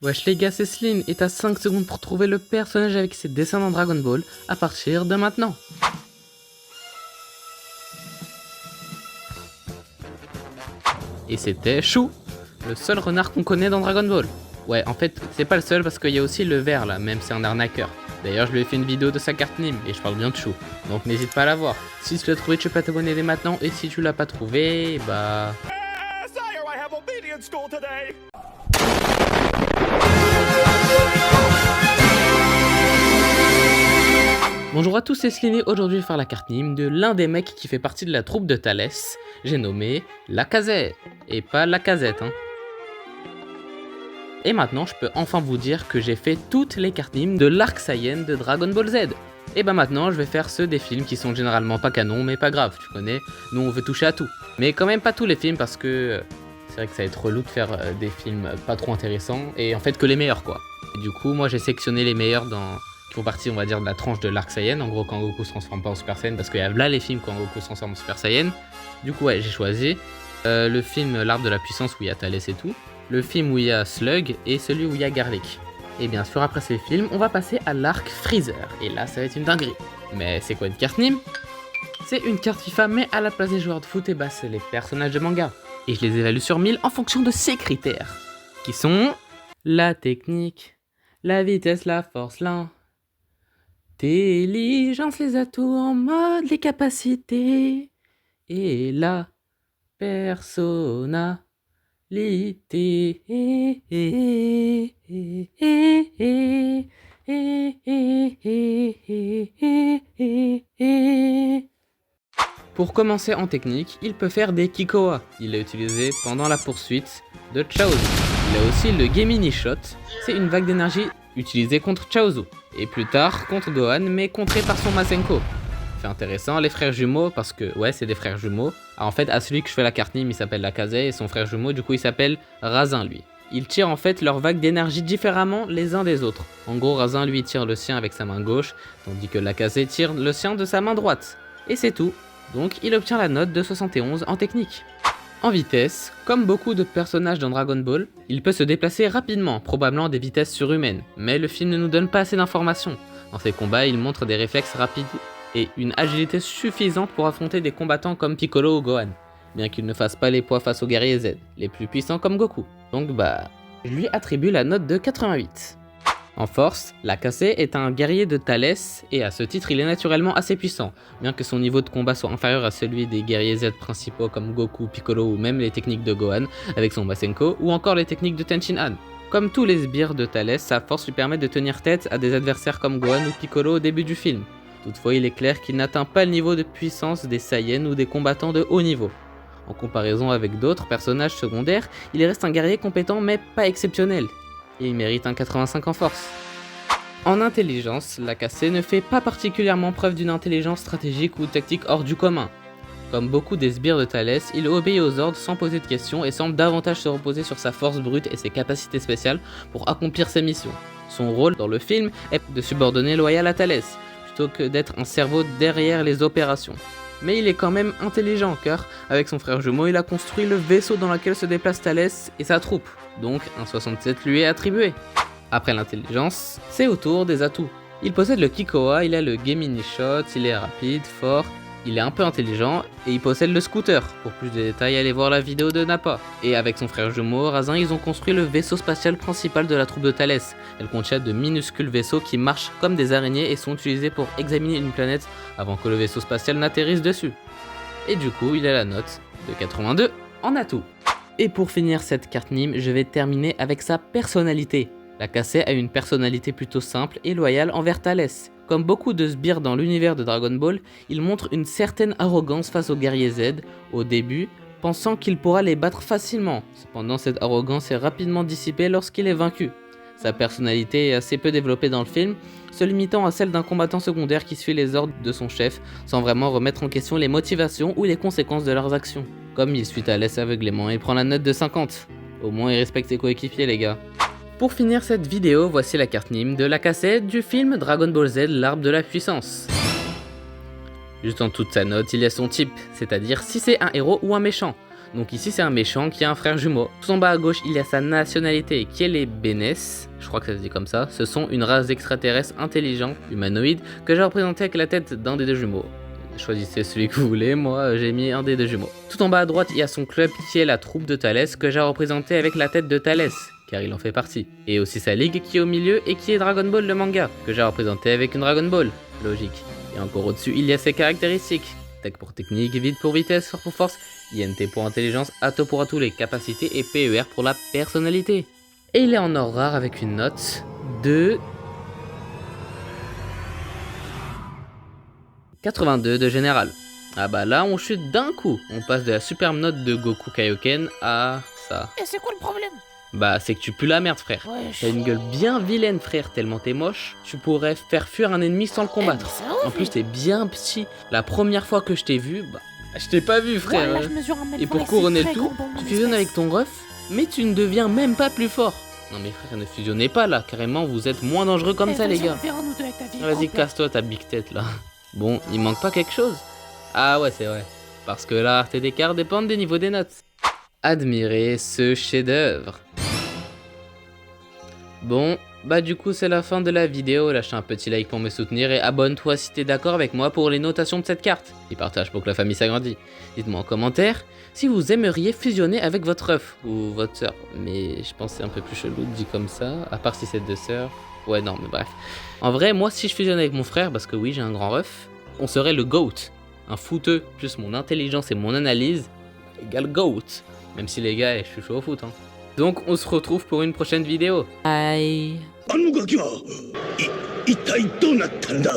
Wesh les gars, c'est Slim et t'as 5 secondes pour trouver le personnage avec ses dessins dans Dragon Ball à partir de maintenant. Et c'était Chou, le seul renard qu'on connaît dans Dragon Ball. Ouais, en fait, c'est pas le seul parce qu'il y a aussi le vert là, même c'est un arnaqueur. D'ailleurs, je lui ai fait une vidéo de sa carte Nîmes et je parle bien de Chou, donc n'hésite pas à la voir. Si tu l'as trouvé, tu peux t'abonner dès maintenant et si tu l'as pas trouvé, bah... Sire, I have obedience school today. Bonjour à tous, c'est Sliné. Aujourd'hui je vais faire la carte Nîmes de l'un des mecs qui fait partie de la troupe de Thalès. J'ai nommé Lacazette, et pas Lacazette hein. Et maintenant je peux enfin vous dire que j'ai fait toutes les cartes Nîmes de l'arc Saiyan de Dragon Ball Z. Et bah maintenant je vais faire ceux des films qui sont généralement pas canon mais pas grave, tu connais, nous on veut toucher à tout. Mais quand même pas tous les films parce que c'est vrai que ça va être relou de faire des films pas trop intéressants et en fait que les meilleurs quoi. Et du coup moi j'ai sélectionné les meilleurs qui font partie on va dire de la tranche de l'arc Saiyan, en gros quand Goku se transforme pas en Super Saiyan parce qu'il y a là les films quand Goku se transforme en Super Saiyan. Du coup ouais j'ai choisi le film L'arbre de la puissance où il y a Thalès et tout, le film où il y a Slug et celui où il y a Garlic. Et bien sûr après ces films on va passer à l'arc Freezer et là ça va être une dinguerie. Mais c'est quoi une carte Nîmes? C'est une carte FIFA mais à la place des joueurs de foot et bah c'est les personnages de manga. Et je les évalue sur 1000 en fonction de ces critères qui sont la technique, la vitesse, la force, l'intelligence, les atouts en mode, les capacités et la personnalité. Pour commencer en technique, il peut faire des Kikoa. Il l'a utilisé pendant la poursuite de Chaozu. Il a aussi le Gemini Shot, c'est une vague d'énergie utilisée contre Chaozu. Et plus tard contre Gohan, mais contrée par son Masenko. C'est intéressant, les frères jumeaux, parce que ouais c'est des frères jumeaux. Alors, en fait à celui que je fais la carte Nîmes il s'appelle Lacazette et son frère jumeau du coup il s'appelle Razin lui. Ils tirent en fait leur vague d'énergie différemment les uns des autres. En gros Razin lui tire le sien avec sa main gauche, tandis que Lacazette tire le sien de sa main droite. Et c'est tout. Donc il obtient la note de 71 en technique. En vitesse, comme beaucoup de personnages dans Dragon Ball, il peut se déplacer rapidement, probablement à des vitesses surhumaines, mais le film ne nous donne pas assez d'informations. Dans ses combats, il montre des réflexes rapides et une agilité suffisante pour affronter des combattants comme Piccolo ou Gohan, bien qu'il ne fasse pas les poids face aux guerriers Z, les plus puissants comme Goku. Donc bah, je lui attribue la note de 88. En force, Lacazette est un guerrier de Thalès et à ce titre il est naturellement assez puissant, bien que son niveau de combat soit inférieur à celui des guerriers Z principaux comme Goku, Piccolo ou même les techniques de Gohan avec son Masenko ou encore les techniques de Tenshinhan. Comme tous les sbires de Thalès, sa force lui permet de tenir tête à des adversaires comme Gohan ou Piccolo au début du film. Toutefois il est clair qu'il n'atteint pas le niveau de puissance des Saiyans ou des combattants de haut niveau. En comparaison avec d'autres personnages secondaires, il reste un guerrier compétent mais pas exceptionnel. Et il mérite un 85 en force. En intelligence, Lacazette ne fait pas particulièrement preuve d'une intelligence stratégique ou tactique hors du commun. Comme beaucoup des sbires de Thalès, il obéit aux ordres sans poser de questions et semble davantage se reposer sur sa force brute et ses capacités spéciales pour accomplir ses missions. Son rôle dans le film est de subordonner loyal à Thalès, plutôt que d'être un cerveau derrière les opérations. Mais il est quand même intelligent car, avec son frère jumeau, il a construit le vaisseau dans lequel se déplace Thalès et sa troupe, donc un 67 lui est attribué. Après l'intelligence, c'est au tour des atouts. Il possède le Kikoa, il a le Gemini Shot, il est rapide, fort, il est un peu intelligent et il possède le scooter. Pour plus de détails, allez voir la vidéo de Nappa. Et avec son frère jumeau, Razin, ils ont construit le vaisseau spatial principal de la troupe de Thalès. Elle contient de minuscules vaisseaux qui marchent comme des araignées et sont utilisés pour examiner une planète avant que le vaisseau spatial n'atterrisse dessus. Et du coup, il a la note de 82 en atout. Et pour finir cette carte Nîmes, je vais terminer avec sa personnalité. Lacazette a une personnalité plutôt simple et loyale envers Thalès. Comme beaucoup de sbires dans l'univers de Dragon Ball, il montre une certaine arrogance face aux guerriers Z au début, pensant qu'il pourra les battre facilement. Cependant, cette arrogance est rapidement dissipée lorsqu'il est vaincu. Sa personnalité est assez peu développée dans le film, se limitant à celle d'un combattant secondaire qui suit les ordres de son chef, sans vraiment remettre en question les motivations ou les conséquences de leurs actions. Comme il suit Thalès aveuglément et prend la note de 50. Au moins il respecte ses coéquipiers les gars. Pour finir cette vidéo, voici la carte Nîmes de Lacazette du film Dragon Ball Z, l'arbre de la puissance. Juste en toute sa note, il y a son type, c'est-à-dire si c'est un héros ou un méchant. Donc ici c'est un méchant qui a un frère jumeau. Tout en bas à gauche il y a sa nationalité qui est les Benes, je crois que ça se dit comme ça. Ce sont une race d'extraterrestres intelligents, humanoïdes, que j'ai représenté avec la tête d'un des deux jumeaux. Choisissez celui que vous voulez, moi j'ai mis un des deux jumeaux. Tout en bas à droite il y a son club qui est la troupe de Thalès que j'ai représenté avec la tête de Thalès, car il en fait partie. Et aussi sa ligue qui est au milieu et qui est Dragon Ball le manga, que j'ai représenté avec une Dragon Ball, logique. Et encore au-dessus il y a ses caractéristiques. Tech pour technique, vide pour vitesse, force pour force, INT pour intelligence, Atto pour tous les capacités et PER pour la personnalité. Et il est en or rare avec une note de 82 de général. Ah bah là on chute d'un coup, on passe de la superbe note de Goku Kaioken à ça. Et c'est quoi le problème? Bah c'est que tu pues la merde frère. Ouais, T'as une gueule bien vilaine frère, tellement t'es moche. Tu pourrais faire fuir un ennemi sans le combattre. En plus t'es bien petit. La première fois que je t'ai vu, bah je t'ai pas vu frère. Ouais, là, je mesure 1m20, Et pour c'est couronner le très tout, grand dans mon tu fusionnes espèce. avec ton ref, mais tu ne deviens même pas plus fort. Non mais frère, ne fusionnez pas là, carrément vous êtes moins dangereux comme Eh, ça les vas-y, gars. on verra nous deux avec ta vie. Vas-y, casse-toi ta big tête là. Bon, il manque pas quelque chose? Ah ouais, c'est vrai. Parce que la rareté des cartes dépend des niveaux des notes. Admirez ce chef-d'œuvre. Bon, bah du coup c'est la fin de la vidéo, lâche un petit like pour me soutenir et abonne-toi si t'es d'accord avec moi pour les notations de cette carte. Et partage pour que la famille s'agrandisse. Dites-moi en commentaire si vous aimeriez fusionner avec votre œuf ou votre sœur. Mais je pense que c'est un peu plus chelou dit comme ça, à part si c'est deux sœurs. Ouais non mais bref. En vrai moi si je fusionne avec mon frère, parce que oui j'ai un grand ref, on serait le GOAT. Un footeux plus mon intelligence et mon analyse égale GOAT. Même si les gars je suis chaud au foot hein. Donc on se retrouve pour une prochaine vidéo. Bye. あのガキは一体どうなったんだ